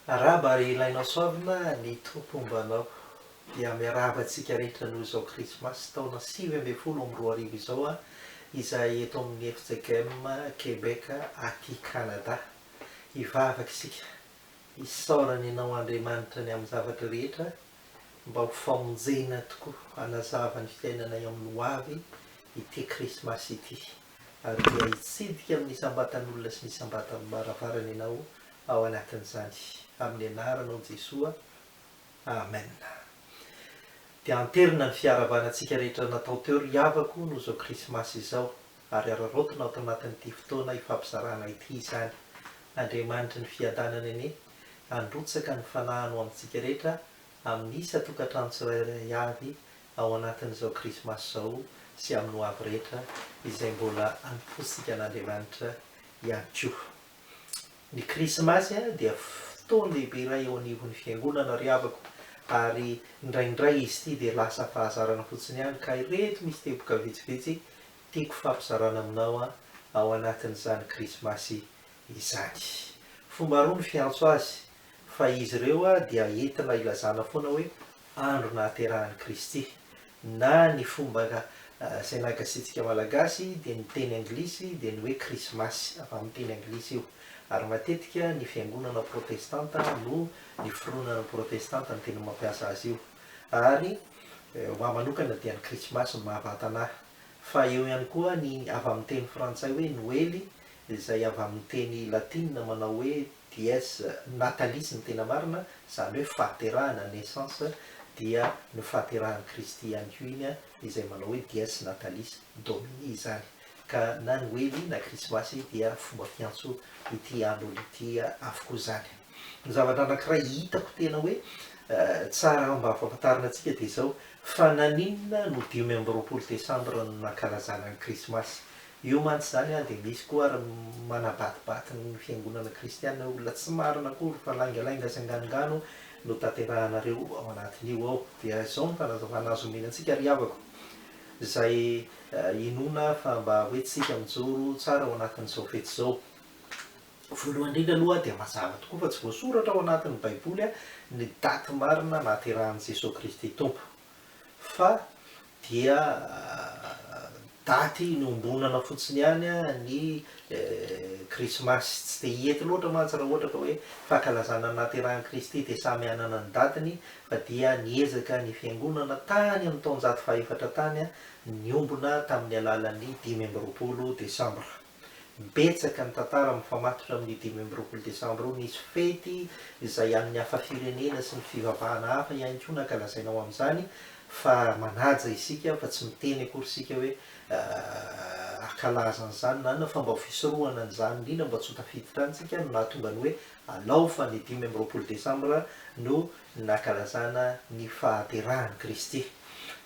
Araba ilainao soavina ny tompombanao dia miarahaba antsika rehetra noho izao krismasy taona 2024 izao a izay eto amin'ny FJKM Quebec aty Canada hivavaka isika isaorany ianao Andriamanitra ny amin'ny zavatra rehetra mba ho famonjena tokoa hanazava ny fiainanay amin'ny ho avy ity krismasy ity ary dia hitsidika amin'ny isambatan'olona sy ny isambatan'ny maravarana ianao ao anatin'izany amin'ny anaranao Jesoa, amen. Dia anterina ny fiaravanantsika rehetra natao teo ry havako noho izao krismasy izao ary araraotina ao anatin'ity fotoana hifampizarana ity izany. Andriamanitra ny fiadanana anie androtsaka ny fanahino amintsika rehetra amin'ny isa-tokantrano tsirairay avy ao anatin'izao krismasy izao sy amin'ny ho avy rehetra izay mbola anompotsika an'Andriamanitra ihany koa. Ny krismasy dia fotoana lehibe iray eo anivon'ny fiangonana ry havako ary indraindray izy ity dia lasa fahazarana fotsiny ihany ka ireto misy teboka vitsivitsy tiako fampizarana aminao ao anatin'izany krismasy izany. Fomba roa ny fiantso azy fa izy ireo dia entina ilazana foana hoe andro nahaterahan'i Kristy na ny fomba izay nagasiantsika malagasy dia ny teny anglisy dia ny hoe krismasy avy amin'ny teny anglisy io ary matetika ny fiangonana protestanta no ny fironana protestanta ny tena mampiasa azy io ary ho manokana dia ny krismasy no mahavatana fa eo ihany koa ny avy amin'ny teny frantsay hoe noely izay avy amin'ny teny latina manao hoe dies natalis ny tena marina izany hoe fahaterahana naissance dia ny fahaterahan'i Kristy ihany koa iny izay manao hoe dies natalis domini izany ka na noely na krismasy dia fomba fiantso ity andro ity avokoa izany. Ny zavatra anankiray hitako tena hoe tsara mba ampahafantarina antsika dia izao fa naninona no 5 Desambra no nankalazana ny krismasy. Io mantsy izany dia misy koa ary manabatibati ny fiangonana kristiana olona tsy marina akory fa laingalainga sy anganongano no tanterahanareo ao anatin'io ao dia izao ny fanazavana azy omena antsika ry havako izay inona fa mba hoe tsika mijoro tsara ao anatin'izao fety izao. Voalohany indrindra aloha dia mazava tokoa fa tsy voasoratra ao anatin'ny baiboly ny daty marina nahaterahan'i Jesosy Kristy Tompo fa dia daty nombonana fotsiny ihany ny krismasy tsy dia hihety loatra mantsy raha ohatra ka hoe fankalazana nahaterahan'i Kristy dia samy anana ny datiny fa dia niezaka ny fiangonana tany amin'ny taonjato fahaefatra tany niombona tamin'ny alalan'ny 5 Desambra. Betsaka ny tantara mifamatotra amin'ny 5 Desambra io nisy fety izay amin'ny hafa firenena sy ny fivavahana hafa ihany koa nankalazainao amin'izany fa manaja isika fa tsy miteny akory isika hoe akalaza an'izany na fomba fisorohana an'izany indrindra mba tsy ho tafiditra antsika no nahatonga ny hoe alao fa ny 5 Desambra no nankalazana ny fahaterahan'i Kristy.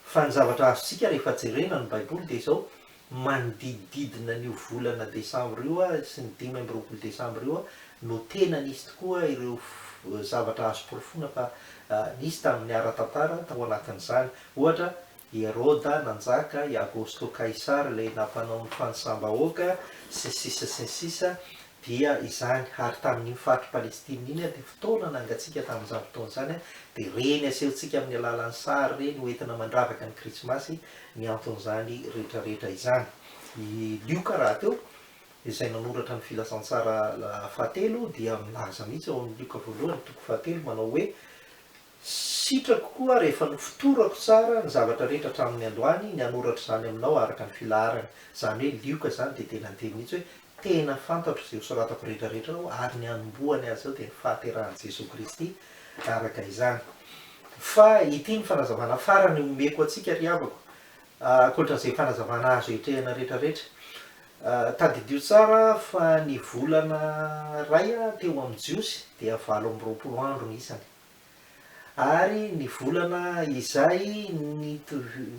Fa ny zavatra azontsika rehefa jerena ny baiboly dia izao manodidididina n'io volana Desambra io sy ny 5 Desambra io no tena nisy tokoa ireo zavatra azo porofona fa nisy tamin'ny ara-tantara tao anatin'izany ohatra Heroda nanjaka i Augusto Kaisara ilay nampanao ny fanisambahoaka sy sisa dia izany ary tamin'ny faty Palestina iny dia fotoana nangatsika tamin'izany fotoana izany dia reny asehontsika amin'ny alalan'ny sary reny hoentina mandravaka ny krismasy ny anton'izany rehetrarehetra izany. I Lioka raha teo izay nanoratra ny filasan-tsara fahatelo dia milaza mihitsy ao amin'ny Lioka voalohany toko fahatelo manao hoe sitrako koa rehefa nofotorako tsara ny zavatra rehetra hatramin'ny androany ny anoratra izany aminao araka ny filaharana izany hoe Lioka izany dia tena nyteny mihitsy hoe tena fantatro izay soratako rehetrarehetra ao ary ny anombohany azy ao dia ny fahaterahan'i Jesosy Kristy araka izany. Fa ity ny fanazavana farany omeko antsika ry havako ankoatran'izay fanazavana azo etrehana rehetrarehetra tadidio tsara fa ny volana ray teo amin'ny jiosy dia 20 andro ny isany ary ny volana izay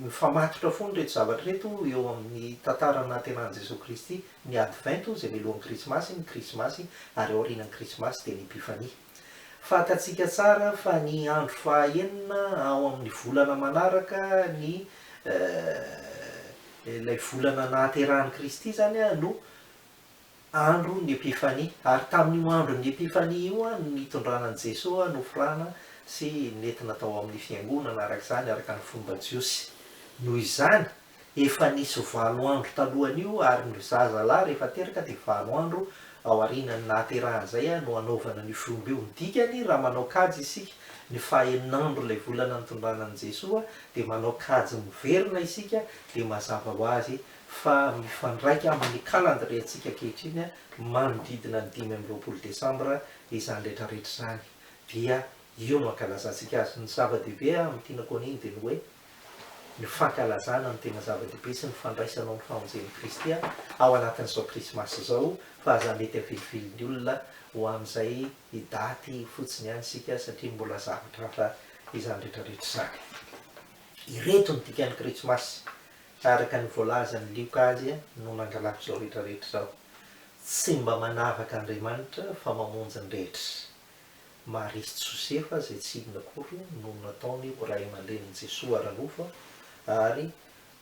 mifamatotra foana reto zavatra reto eo amin'ny tantara nahaterahan'i Jesosy Kristy ny advento izay mialohan'ny krismasy ny krismasy ary aorianan'ny krismasy dia ny epifania. Fantatsika tsara fa ny andro fahaenina ao amin'ny volana manaraka ny ilay volana nahaterahan'i Kristy zany no andro ny epifania, ary tamin'io andro ny epifania io a nitondranan' Jesosy nofrana sy nentina tao amin'ny fiangonana araka izany araka ny fomba jiosy. Noho izany efa nisy valo andro talohan'io ary ny zazalahy rehefa teraka dia valo andro ao aorianany nahaterahan'izay a no anaovana ny fomba io. Dikany raha manao kajy isika ny fahaeninandro ilay volana nitondranan'i Jesosy a dia manao kajy miverina isika dia mazava ho azy fa mifandraika amin'ny calendrier-ntsika ankehitriny a manodidina ny 5 Desambra izany rehetrarehetra izany. Dia io no ankalazantsika azy. Ny zava-dehibe amin'ny tianakony iny dia ny hoe ny fankalazana ny tena zava-dehibe sy ny fandraisana ny famonjen'i Kristy ao anatin'izao krismasy izao, fa aza mety avilivilin'ny olona ho amin'izay daty fotsiny ihany isika satria mbola zavatra hafa izany rehetrarehetra izany. Ireto ny dikan'ny krismasy araka ny voalazan'ny Lioka no nangalako izao rehetrarehetra izao. Tsy mba manavaka Andriamanitra fa mamonjy ny rehetra. Marisy Josefa izay tsy inona akory no nataony ho ray aman-drenin'i Jesosy ara-nofo, ary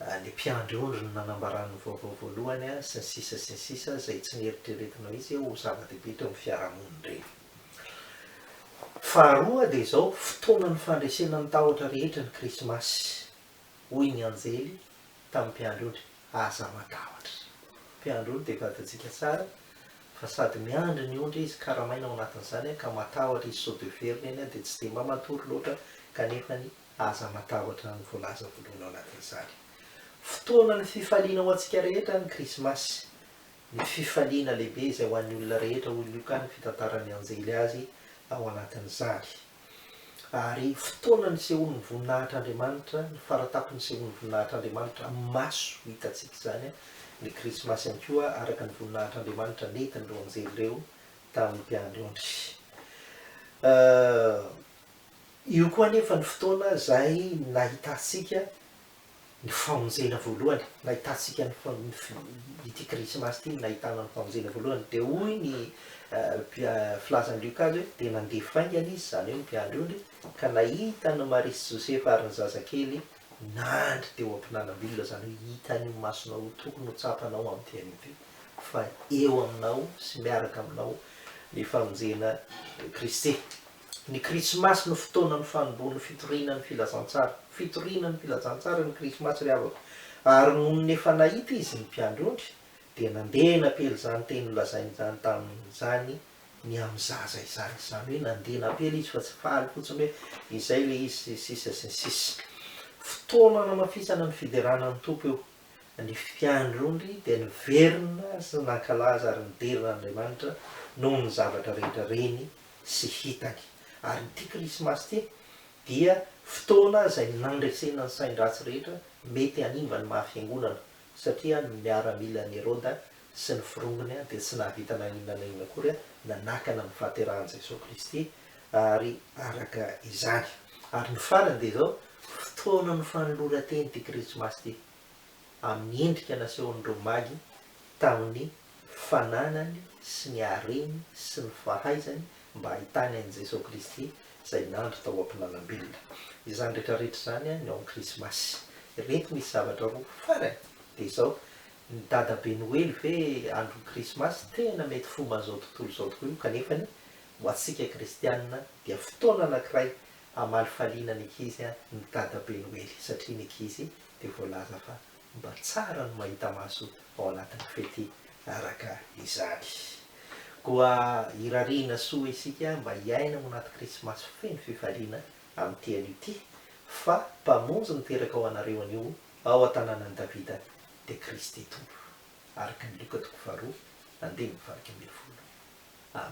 ny mpiandry-ondry no nanambarany vaovao voalohany sy ny sisa izay tsy nieritreretina izy ho zava-dehibe teo amin'ny fiarahamonina ireny. Faharoa dia izao fotoana ny fandresena ny tahotra rehetra ny krismasy. Hoy ny anjely tamin'ny mpiandry-ondry, aza matahotra. Mpiandry-ondry dia vatantsika tsara fa sady miandry ny ondry izy karamaina ao anatin'izany ka matahotra izy sao de verina eny dia tsy dia mba matory loatra kanefa ny aza matahotra ny voalaza voalohany ao anatin'izany. Fotoana ny fifaliana ho antsika rehetra ny krismasy. Ny fifaliana lehibe izay ho an'ny olona rehetra hoy Lioka ny fitantaran'ny anjely azy ao anatin'izany. Ary fotoana ny sehoan'ny voninahitr'Andriamanitra, ny faratapon'ny sehoan'ny voninahitr'Andriamanitra maso hitantsika izany ny krismasy ihany koa araka ny voninahitr'Andriamanitra nentin'ireo anjely ireo tamin'ny mpiandry-ondry. Io koa anefa ny fotoana izay nahitantsika ny famonjena voalohany, nahitantsika ity krismasy ity nahitana ny famonjena voalohany. Dia hoy ny filazan'ny Lioka hoe dia nandefa aingana izy, izany hoe ny mpiandry-ondry, ka nahita ny Marisy Josefa ary ny zazakely nandry teo am-pinanam-bilona, izany hoe hitany ny masonao tokony ho tsapanao amin'ny fiainana fa eo aminao sy miaraka aminao ny famonjena Kristy. Ny krismasy no fotoana ny fanombohan'ny fitoriana ny filazantsara. Fitoriana ny filazantsara ny krismasy ry havako. Ary noho ny efa nahita izy ny mpiandry-ondry dia nandeha napely izany teny nolazainy izany tamin'izany ny amin'ny zaza izany. Izany hoe nandeha napely izy fa tsy faly fotsiny hoe izay le izy sisa sy ny sisa. Fotoana namafisana ny fideranan'ny tompo eo. Ny mpiandry-ondry dia niverina sy nankalaza ary niderina Andriamanitra noho ny zavatra rehetra reny sy hitany. Ary ity krismasy ity dia fotoana izay nandresena ny sain-dratsy rehetra mety hanimba ny mahafiangonana, satria ny miaramila ny Herôda sy ny firongony dia tsy nahavita naninana akory nanakana ny fahaterahan'i Jesosy Kristy ary araka izany. Ary ny farany dia izao fotoana ny fanoloran-teny ity krismasy ity amin'ny endrika nasehon'ireo magy tamin'ny fananany sy ny hareny sy ny fahaizany mba hahitany an'i Jesosy Kristy izay nandry tao am-pinanam-bilona. Izany rehetrarehetra izany ny ao amin'ny krismasy. Ireto misy zavatra roa farany dia izao ny dadabe Noely ve andron'ny krismasy tena mety fomban'izao tontolo izao tokoa io, kanefa ho antsika kristianina dia fotoana anankiray hamalifaliana ny ankizy ny dadabe Noely, satria ny ankizy dia voalaza fa mba tsara no mahita maso ao anatin'ny fety araka izany. Koa irariana soa isika mba hiaina ao anaty krismasy feno fifaliana amin'ity anio ity, fa mpamonjy niteraka ao anareo anio ao an-tanànan'i Davida dia Kristy tompo. Araka ny Lioka 2:2 andeha mivaraka 10. Amen.